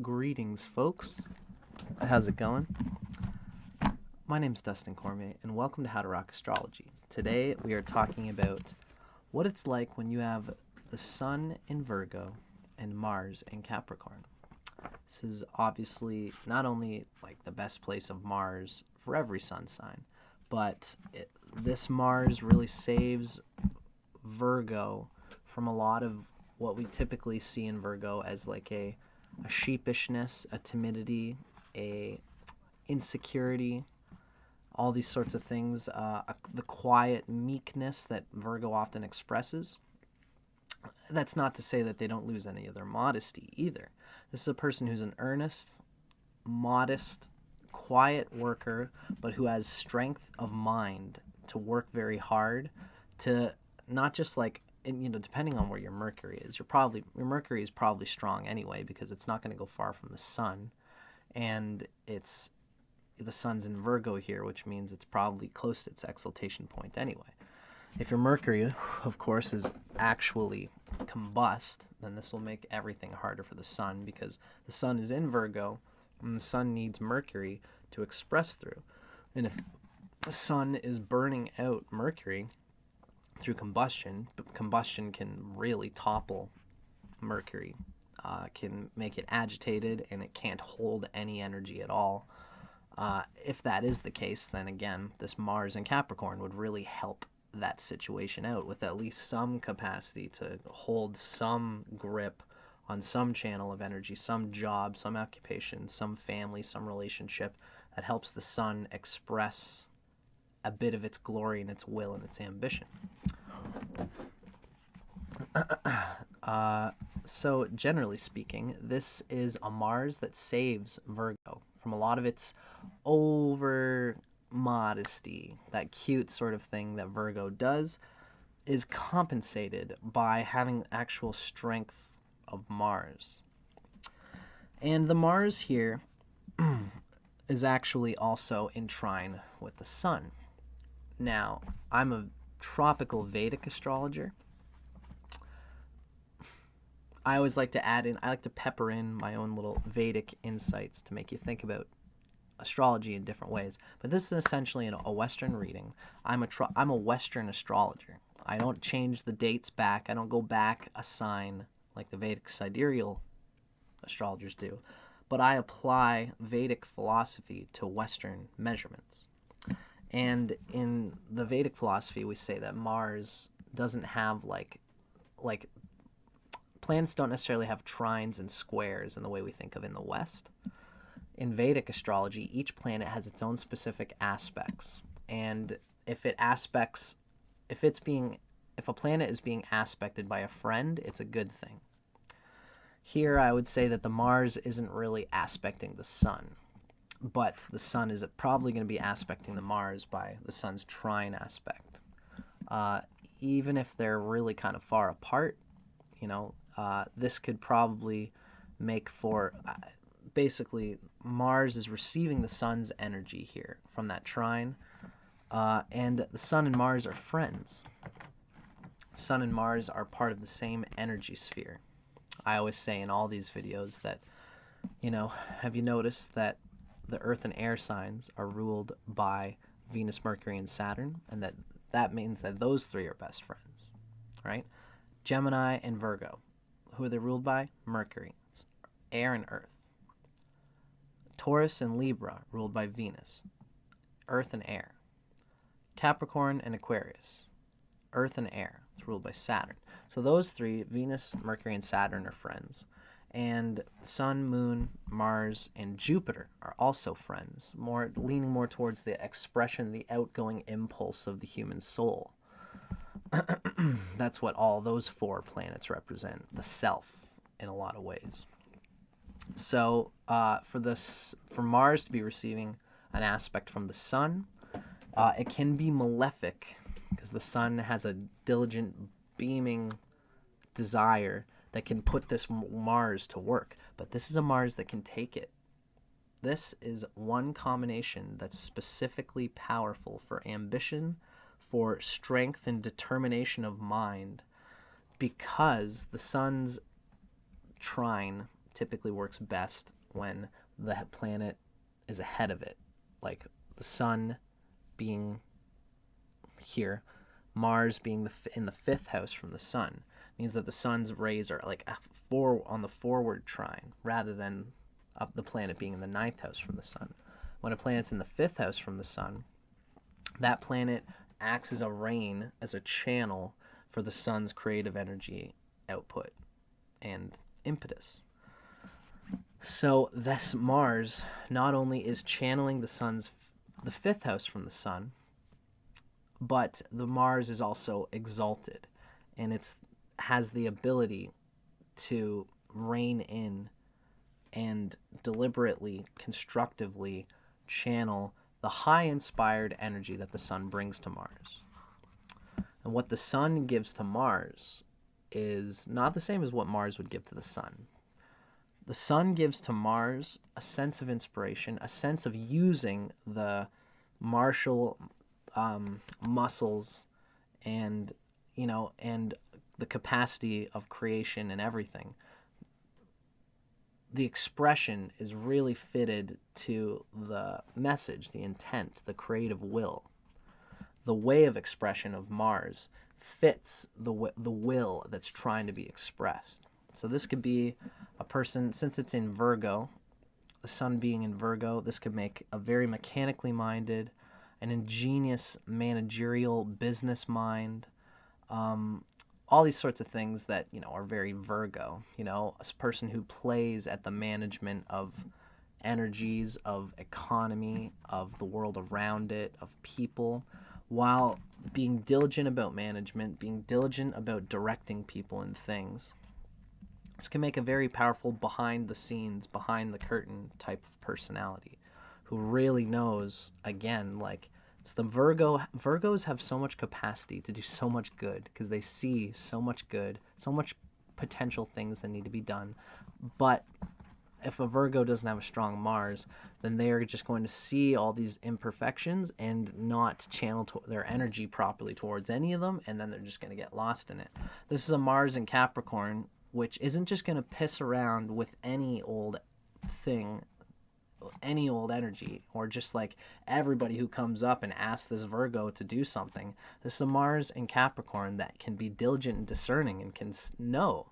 Greetings, folks. How's it going? My name's Dustin Cormier, and welcome to How to Rock Astrology. Today, we are talking about what it's like when you have the Sun in Virgo and Mars in Capricorn. This is obviously not only like the best place of Mars for every sun sign, but this Mars really saves Virgo from a lot of what we typically see in Virgo as like a sheepishness, a timidity, a insecurity, all these sorts of things, the quiet meekness that Virgo often expresses. That's not to say that they don't lose any of their modesty either. This is a person who's an earnest, modest, quiet worker, but who has strength of mind to work very hard, to not just like, and, depending on where your Mercury is, your Mercury is probably strong anyway because it's not going to go far from the Sun, and the Sun's in Virgo here, which means it's probably close to its exaltation point anyway. If your Mercury, of course, is actually combust, then this will make everything harder for the Sun because the Sun is in Virgo, and the Sun needs Mercury to express through. And if the Sun is burning out Mercury through combustion can really topple Mercury, can make it agitated, and it can't hold any energy at all. If that is the case, then again, this Mars in Capricorn would really help that situation out with at least some capacity to hold some grip on some channel of energy, some job, some occupation, some family, some relationship that helps the Sun express a bit of its glory and its will and its ambition. So generally speaking, this is a Mars that saves Virgo from a lot of its over modesty. That cute sort of thing that Virgo does is compensated by having actual strength of Mars. And the Mars here is actually also in trine with the Sun. Now, I'm a tropical Vedic astrologer. I always like to I like to pepper in my own little Vedic insights to make you think about astrology in different ways. But this is essentially a Western reading. I'm a Western astrologer. I don't change the dates back. I don't go back a sign like the Vedic sidereal astrologers do. But I apply Vedic philosophy to Western measurements. And in the Vedic philosophy, we say that Mars doesn't have like planets don't necessarily have trines and squares in the way we think of in the West. In Vedic astrology, each planet has its own specific aspects. And if a planet is being aspected by a friend, it's a good thing. Here, I would say that the Mars isn't really aspecting the Sun, but the Sun is probably going to be aspecting the Mars by the Sun's trine aspect. Even if they're really kind of far apart, this could probably make for basically Mars is receiving the Sun's energy here from that trine, and the Sun and Mars are friends. Sun and Mars are part of the same energy sphere. I always say in all these videos that, have you noticed that the Earth and air signs are ruled by Venus, Mercury, and Saturn, and that means that those three are best friends, right? Gemini and Virgo, who are they ruled by? Mercury, air and earth. Taurus and Libra, ruled by Venus, earth and air. Capricorn and Aquarius, earth and air, it's ruled by Saturn. So those three, Venus, Mercury, and Saturn, are friends. And Sun, Moon, Mars, and Jupiter are also friends, leaning more towards the expression, the outgoing impulse of the human soul. That's what all those four planets represent, the self, in a lot of ways. So for Mars to be receiving an aspect from the Sun, it can be malefic because the Sun has a diligent, beaming desire that can put this Mars to work. But this is a Mars that can take it. This is one combination that's specifically powerful for ambition, for strength and determination of mind, because the Sun's trine typically works best when the planet is ahead of it, like the sun being here, Mars being in the fifth house from the sun, means that the sun's rays are like on the forward trine rather than up the planet being in the ninth house from the sun. When a planet's in the fifth house from the sun, that planet acts as a rein, as a channel for the sun's creative energy output and impetus. So this Mars not only is channeling the fifth house from the sun, but the Mars is also exalted, and it has the ability to rein in and deliberately, constructively channel the high inspired energy that the sun brings to Mars. And what the sun gives to Mars is not the same as what Mars would give to the sun. The sun gives to Mars a sense of inspiration, a sense of using the martial muscles and the capacity of creation and everything. The expression is really fitted to the message, the intent, the creative will. The way of expression of Mars fits the will that's trying to be expressed. So this could be a person, since it's in Virgo, the sun being in Virgo, this could make a very mechanically minded, an ingenious managerial business mind, all these sorts of things that, are very Virgo, a person who plays at the management of energies, of economy, of the world around it, of people, while being diligent about management, being diligent about directing people and things. This can make a very powerful behind the scenes, behind the curtain type of personality who really knows, again, like, it's the Virgos have so much capacity to do so much good because they see so much good, so much potential things that need to be done. But if a Virgo doesn't have a strong Mars, then they are just going to see all these imperfections and not channel their energy properly towards any of them, and then they're just going to get lost in it. This is a Mars in Capricorn, which isn't just going to piss around with any old thing, any old energy, or just like everybody who comes up and asks this Virgo to do something. This is a Mars in Capricorn that can be diligent and discerning and can know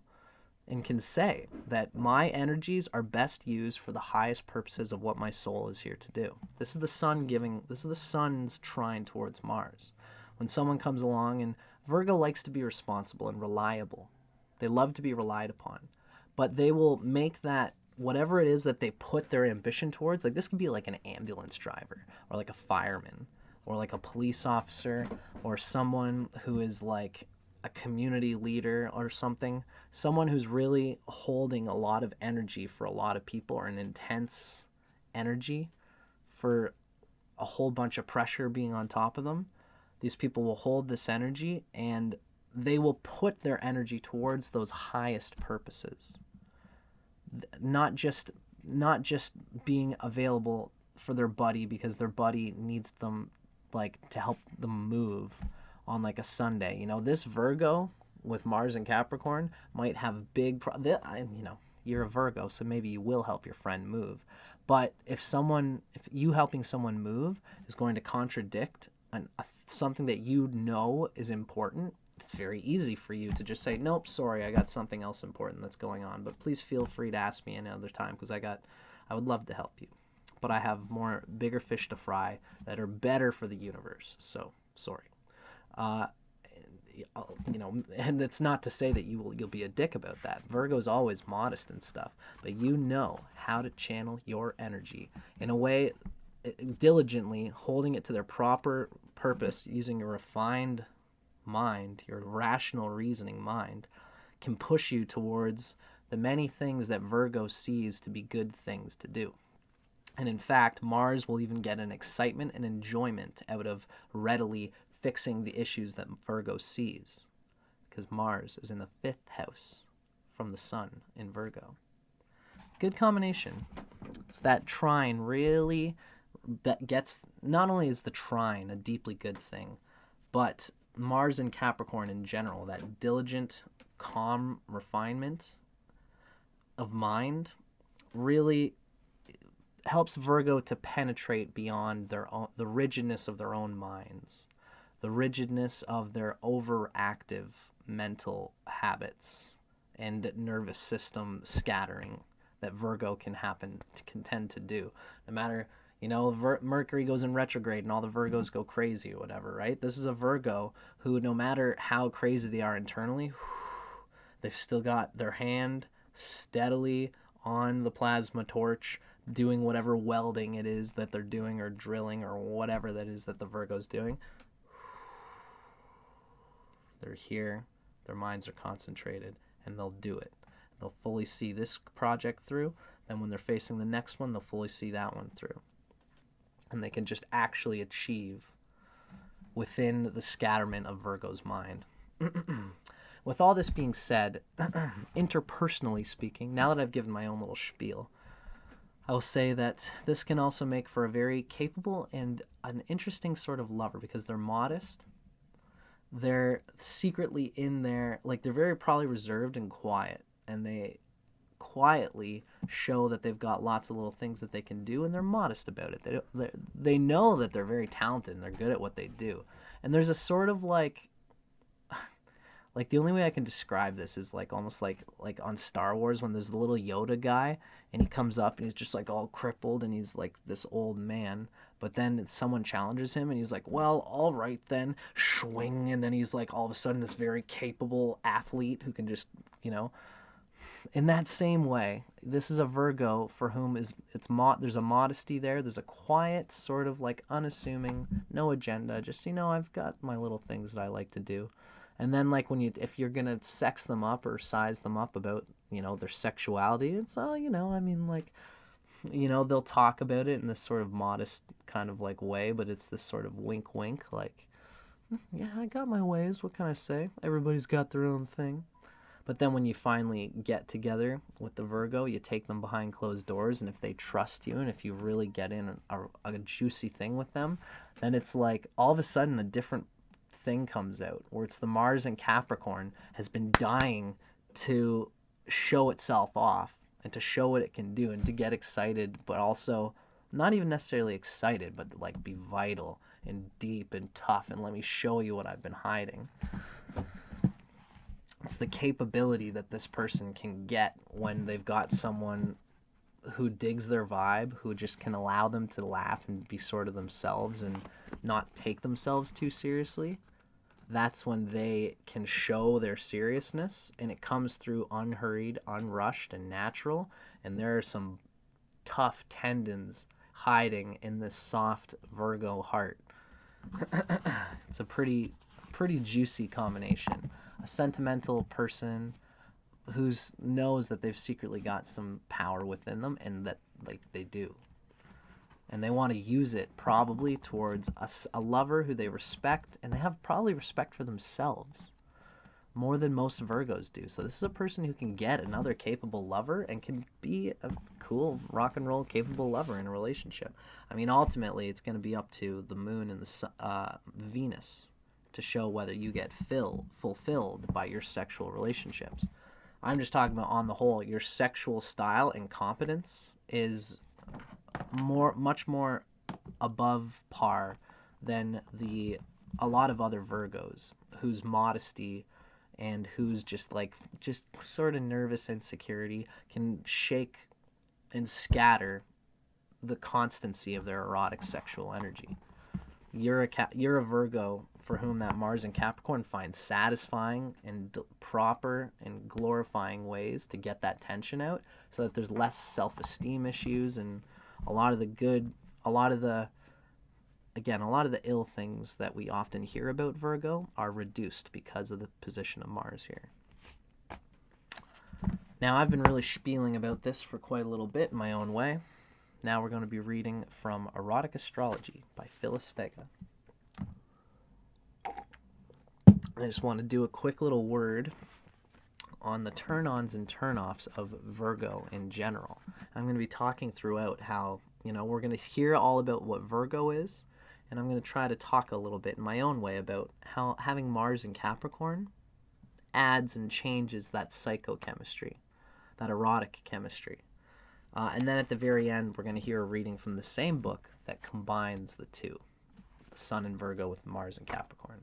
and can say that my energies are best used for the highest purposes of what my soul is here to do. This is the sun's trine towards Mars. When someone comes along, and Virgo likes to be responsible and reliable. They love to be relied upon, but they will make that whatever it is that they put their ambition towards, like this could be like an ambulance driver or like a fireman or like a police officer or someone who is like a community leader or something, someone who's really holding a lot of energy for a lot of people, or an intense energy for a whole bunch of pressure being on top of them. These people will hold this energy and they will put their energy towards those highest purposes. Not just being available for their buddy because their buddy needs them, like, to help them move on like a Sunday. This Virgo with Mars and Capricorn might have you're a Virgo, so maybe you will help your friend move. But if you helping someone move is going to contradict something that is important, it's very easy for you to just say, nope, sorry, I got something else important that's going on, but please feel free to ask me another time because I would love to help you. But I have bigger fish to fry that are better for the universe, so sorry. And it's not to say that you'll be a dick about that. Virgo's always modest and stuff, but how to channel your energy in a way, diligently holding it to their proper purpose, using a refined mind, your rational reasoning mind, can push you towards the many things that Virgo sees to be good things to do. And in fact, Mars will even get an excitement and enjoyment out of readily fixing the issues that Virgo sees, because Mars is in the fifth house from the sun in Virgo. Good combination. It's that trine really gets, not only is the trine a deeply good thing, but Mars and Capricorn in general, that diligent, calm refinement of mind really helps Virgo to penetrate beyond the rigidness of their own minds, the rigidness of their overactive mental habits and nervous system scattering that Virgo can tend to do. No matter, Mercury goes in retrograde and all the Virgos go crazy or whatever, right? This is a Virgo who, no matter how crazy they are internally, they've still got their hand steadily on the plasma torch, doing whatever welding it is that they're doing, or drilling, or whatever that is that the Virgo's doing. They're here, their minds are concentrated, and they'll do it. They'll fully see this project through, then when they're facing the next one, they'll fully see that one through. And they can just actually achieve within the scatterment of Virgo's mind. With all this being said, interpersonally speaking, now that I've given my own little spiel, I will say that this can also make for a very capable and an interesting sort of lover, because they're modest. They're secretly in there, like, they're very probably reserved and quiet, and they quietly show that they've got lots of little things that they can do, and they're modest about it. They know that they're very talented and they're good at what they do. And there's a sort of like the only way I can describe this is like almost like on Star Wars, when there's the little Yoda guy and he comes up and he's just like all crippled and he's like this old man, but then someone challenges him and he's like, well, all right then, swing, and then he's like all of a sudden this very capable athlete who can just, in that same way, this is a Virgo for whom there's a modesty there. There's a quiet, sort of like unassuming, no agenda. Just, I've got my little things that I like to do. And then, like, if you're gonna sex them up or size them up about, their sexuality, it's they'll talk about it in this sort of modest kind of like way, but it's this sort of wink, wink, like, yeah, I got my ways. What can I say? Everybody's got their own thing. But then when you finally get together with the Virgo, you take them behind closed doors, and if they trust you and if you really get in a juicy thing with them, then it's like all of a sudden a different thing comes out, where it's the Mars and Capricorn has been dying to show itself off and to show what it can do and to get excited, but also not even necessarily excited, but like be vital and deep and tough and let me show you what I've been hiding. It's the capability that this person can get when they've got someone who digs their vibe, who just can allow them to laugh and be sort of themselves and not take themselves too seriously. That's when they can show their seriousness, and it comes through unhurried, unrushed, and natural. And there are some tough tendons hiding in this soft Virgo heart. It's a pretty juicy combination. A sentimental person who knows that they've secretly got some power within them, and that they do. And they want to use it probably towards a lover who they respect, and they have probably respect for themselves more than most Virgos do. So this is a person who can get another capable lover and can be a cool rock and roll capable lover in a relationship. I mean, ultimately, it's going to be up to the moon and the Venus to show whether you get fulfilled by your sexual relationships. I'm just talking about, on the whole, your sexual style and competence is much more above par than a lot of other Virgos whose modesty and whose just sort of nervous insecurity can shake and scatter the constancy of their erotic sexual energy. You're a Virgo for whom that Mars and Capricorn finds satisfying and proper and glorifying ways to get that tension out, so that there's less self-esteem issues, and a lot of the ill things that we often hear about Virgo are reduced because of the position of Mars here. Now, I've been really spieling about this for quite a little bit in my own way. Now we're going to be reading from Erotic Astrology by Phyllis Vega. I just want to do a quick little word on the turn-ons and turn-offs of Virgo in general. I'm going to be talking throughout how, we're going to hear all about what Virgo is, and I'm going to try to talk a little bit in my own way about how having Mars in Capricorn adds and changes that psychochemistry. that erotic chemistry. And then at the very end, we're going to hear a reading from the same book that combines the two, the Sun in Virgo with Mars and Capricorn.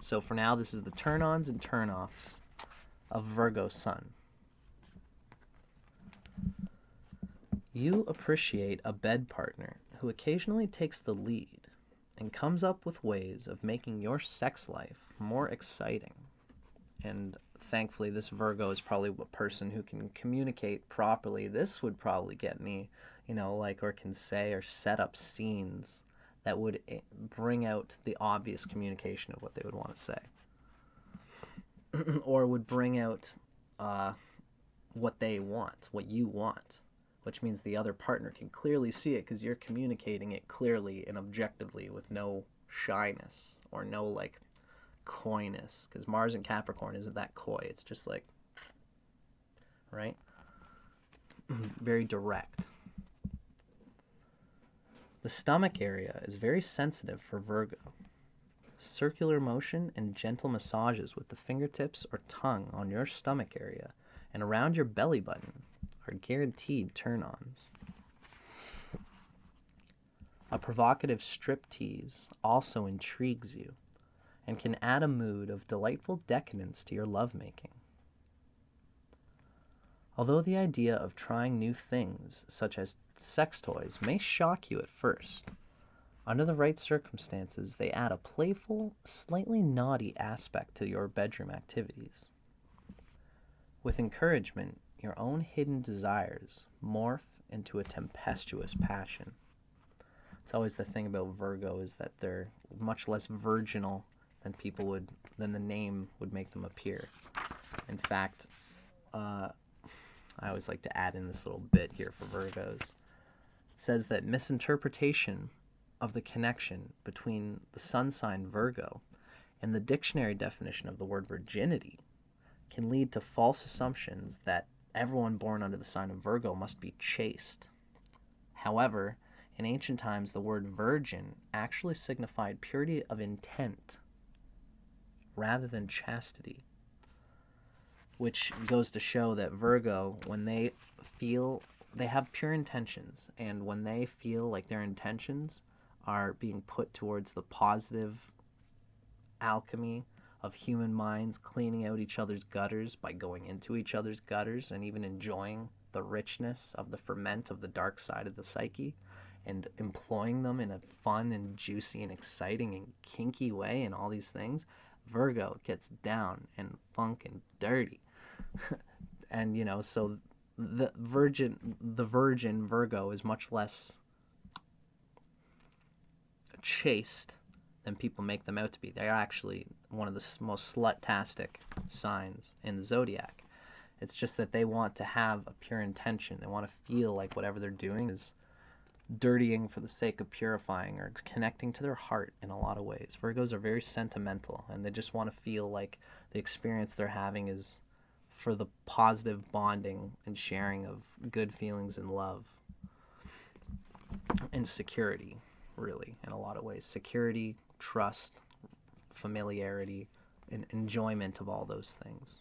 So for now, this is the turn-ons and turn-offs of Virgo Sun. You appreciate a bed partner who occasionally takes the lead and comes up with ways of making your sex life more exciting. And thankfully, this Virgo is probably a person who can communicate properly. This would probably get me, or can say or set up scenes that would bring out the obvious communication of what they would want to say. Or would bring out what they want, what you want, which means the other partner can clearly see it because you're communicating it clearly and objectively with no shyness or no coyness, because Mars and Capricorn isn't that coy. It's just right? Very direct. The stomach area is very sensitive for Virgo. Circular motion and gentle massages with the fingertips or tongue on your stomach area and around your belly button are guaranteed turn-ons. A provocative striptease also intrigues you and can add a mood of delightful decadence to your lovemaking. Although the idea of trying new things, such as sex toys, may shock you at first, under the right circumstances, they add a playful, slightly naughty aspect to your bedroom activities. With encouragement, your own hidden desires morph into a tempestuous passion. It's always the thing about Virgo is that they're much less virginal than the name would make them appear. In fact, I always like to add in this little bit here for Virgos. It says that misinterpretation of the connection between the sun sign Virgo and the dictionary definition of the word virginity can lead to false assumptions that everyone born under the sign of Virgo must be chaste. However, in ancient times, the word virgin actually signified purity of intent rather than chastity, which goes to show that Virgo, when they have pure intentions, and when they feel like their intentions are being put towards the positive alchemy of human minds cleaning out each other's gutters by going into each other's gutters and even enjoying the richness of the ferment of the dark side of the psyche and employing them in a fun and juicy and exciting and kinky way and all these things, Virgo gets down and funk and dirty. And so the virgin Virgo is much less chaste than people make them out to be. They are actually one of the most slut-tastic signs in the zodiac. It's just that they want to have a pure intention. They want to feel like whatever they're doing is dirtying for the sake of purifying or connecting to their heart in a lot of ways. Virgos are very sentimental, and they just want to feel like the experience they're having is for the positive bonding and sharing of good feelings and love and security, really, in a lot of ways. Security, trust, familiarity, and enjoyment of all those things.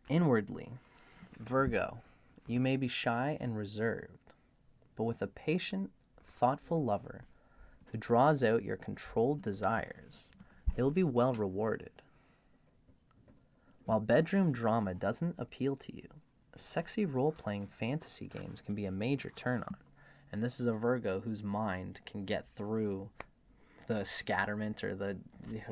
Inwardly, Virgo, you may be shy and reserved, but with a patient, thoughtful lover who draws out your controlled desires, they will be well rewarded. While bedroom drama doesn't appeal to you, sexy role-playing fantasy games can be a major turn-on, and this is a Virgo whose mind can get through the scatterment, or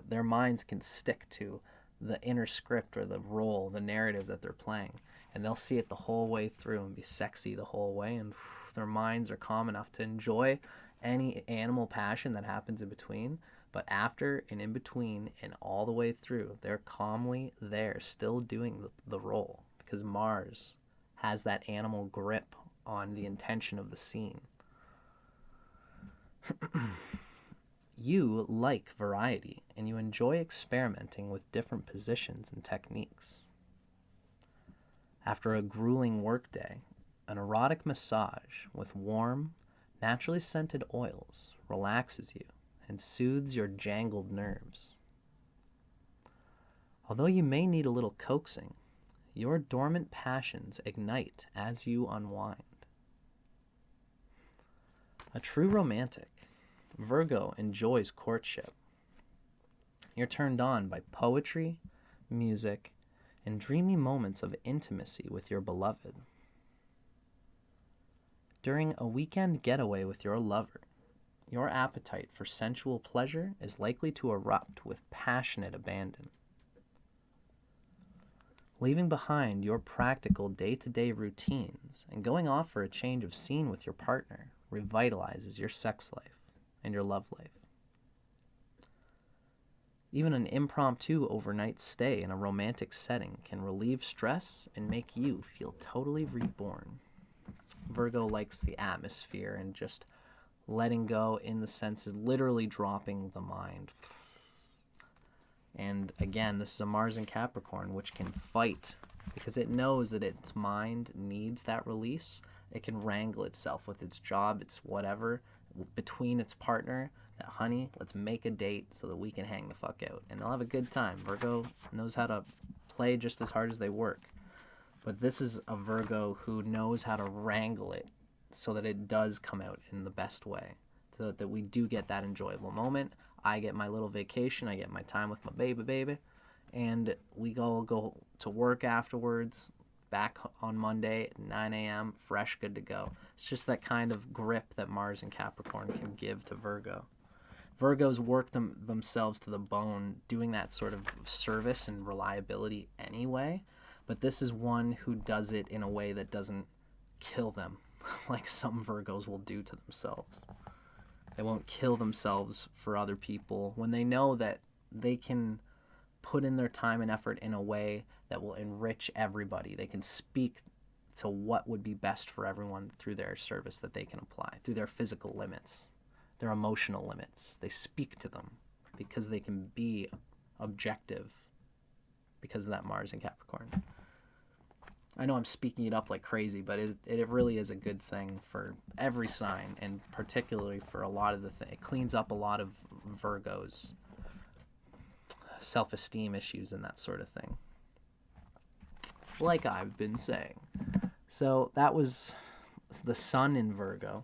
their minds can stick to the inner script or the role, the narrative that they're playing, and they'll see it the whole way through and be sexy the whole way, and their minds are calm enough to enjoy any animal passion that happens in between. But after and in between and all the way through, they're calmly there, still doing the role, because Mars has that animal grip on the intention of the scene. You like variety, and you enjoy experimenting with different positions and techniques. After a grueling workday, an erotic massage with warm, naturally scented oils relaxes you and soothes your jangled nerves. Although you may need a little coaxing, your dormant passions ignite as you unwind. A true romantic, Virgo enjoys courtship. You're turned on by poetry, music, and dreamy moments of intimacy with your beloved. During a weekend getaway with your lover, your appetite for sensual pleasure is likely to erupt with passionate abandon. Leaving behind your practical day-to-day routines and going off for a change of scene with your partner revitalizes your sex life and your love life. Even an impromptu overnight stay in a romantic setting can relieve stress and make you feel totally reborn. Virgo likes the atmosphere and just letting go, in the sense is literally dropping the mind. And again, this is a Mars and Capricorn, which can fight because it knows that its mind needs that release. It can wrangle itself with its job, its whatever, between its partner, that honey, let's make a date so that we can hang the fuck out. And they'll have a good time. Virgo knows how to play just as hard as they work. But this is a Virgo who knows how to wrangle it so that it does come out in the best way, so that we do get that enjoyable moment. I get my little vacation, I get my time with my baby, and we all go to work afterwards, back on Monday at 9 a.m., fresh, good to go. It's just that kind of grip that Mars and Capricorn can give to Virgo. Virgos work themselves to the bone doing that sort of service and reliability anyway, but this is one who does it in a way that doesn't kill them like some Virgos will do to themselves. They won't kill themselves for other people when they know that they can put in their time and effort in a way that will enrich everybody. They can speak to what would be best for everyone through their service that they can apply, through their physical limits, their emotional limits. They speak to them because they can be objective because of that Mars and Capricorn. I know I'm speaking it up like crazy, but it really is a good thing for every sign, and particularly for a lot of the things. It cleans up a lot of Virgos' self-esteem issues and that sort of thing, like I've been saying. So that was the Sun in Virgo.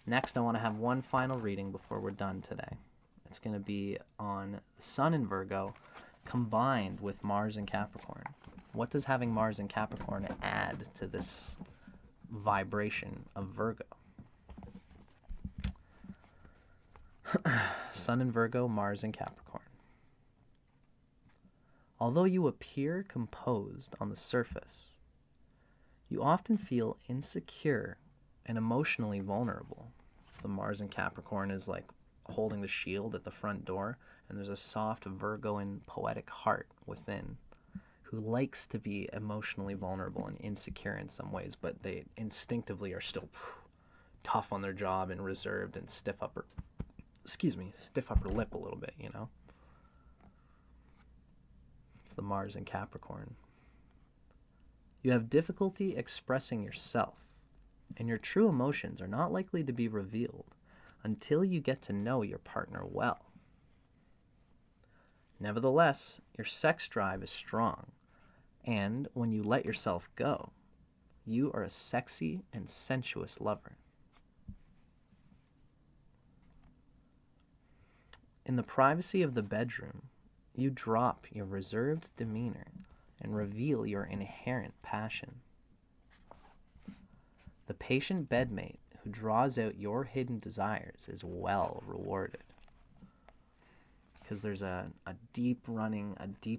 Next, I want to have one final reading before we're done today. It's going to be on the Sun in Virgo combined with Mars and Capricorn. What does having Mars and Capricorn add to this vibration of Virgo? Sun in Virgo, Mars and Capricorn. Although you appear composed on the surface, you often feel insecure and emotionally vulnerable. So the Mars and Capricorn is like holding the shield at the front door, and there's a soft Virgoan poetic heart within who likes to be emotionally vulnerable and insecure in some ways, but they instinctively are still tough on their job and reserved and stiff upper lip a little bit, you know? It's the Mars and Capricorn. You have difficulty expressing yourself, and your true emotions are not likely to be revealed until you get to know your partner well. Nevertheless, your sex drive is strong, and when you let yourself go, you are a sexy and sensuous lover. In the privacy of the bedroom, you drop your reserved demeanor and reveal your inherent passion. The patient bedmate who draws out your hidden desires is well rewarded, because there's a deep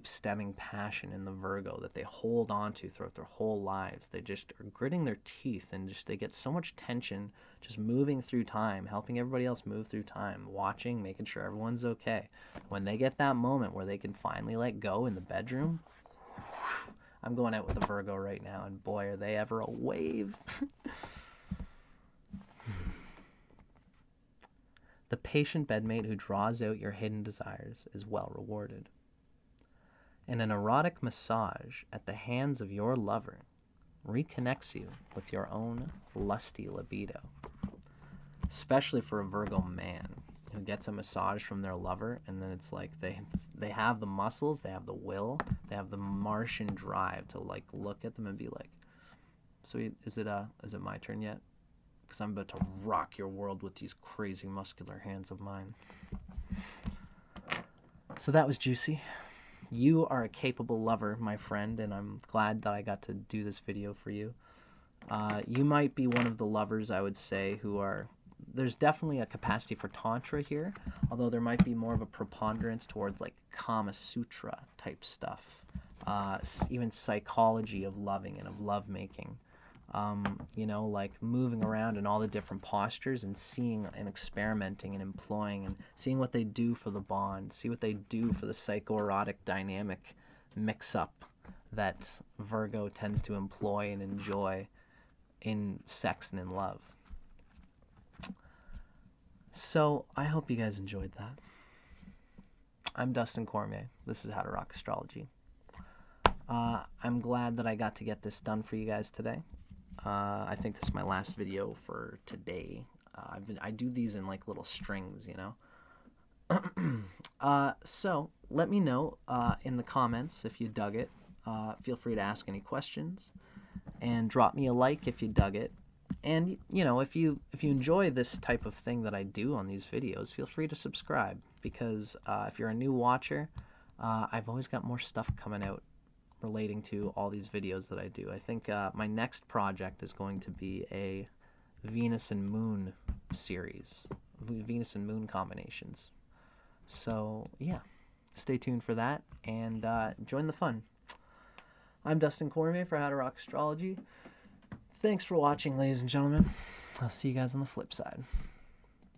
stemming passion in the Virgo that they hold on to throughout their whole lives. They just are gritting their teeth, and they get so much tension just moving through time, helping everybody else move through time, watching, making sure everyone's okay. When they get that moment where they can finally let go in the bedroom, I'm going out with a Virgo right now, and boy, are they ever a wave. The patient bedmate who draws out your hidden desires is well rewarded. And an erotic massage at the hands of your lover reconnects you with your own lusty libido. Especially for a Virgo man who gets a massage from their lover, and then it's like they have the muscles, they have the will, they have the Martian drive to like look at them and be like, so is it my turn yet? Because I'm about to rock your world with these crazy muscular hands of mine. So that was juicy. You are a capable lover, my friend, and I'm glad that I got to do this video for you. You might be one of the lovers, I would say, who are... There's definitely a capacity for Tantra here, although there might be more of a preponderance towards like Kama Sutra type stuff. Even psychology of loving and of lovemaking. You know, like moving around in all the different postures and seeing and experimenting and employing and seeing what they do for the bond, see what they do for the psychoerotic dynamic mix-up that Virgo tends to employ and enjoy in sex and in love. So I hope you guys enjoyed that. I'm Dustin Cormier. This is How to Rock Astrology. I'm glad that I got to get this done for you guys today. I think this is my last video for today. I do these in like little strings, you know. So let me know in the comments if you dug it. Feel free to ask any questions, and drop me a like if you dug it. And you know, if you enjoy this type of thing that I do on these videos, feel free to subscribe, because if you're a new watcher, I've always got more stuff coming out relating to all these videos that I do. I think my next project is going to be a Venus and Moon series, Venus and Moon combinations. So yeah, stay tuned for that, and join the fun. I'm Dustin Cormier for How to Rock Astrology. Thanks for watching, ladies and gentlemen. I'll see you guys on the flip side.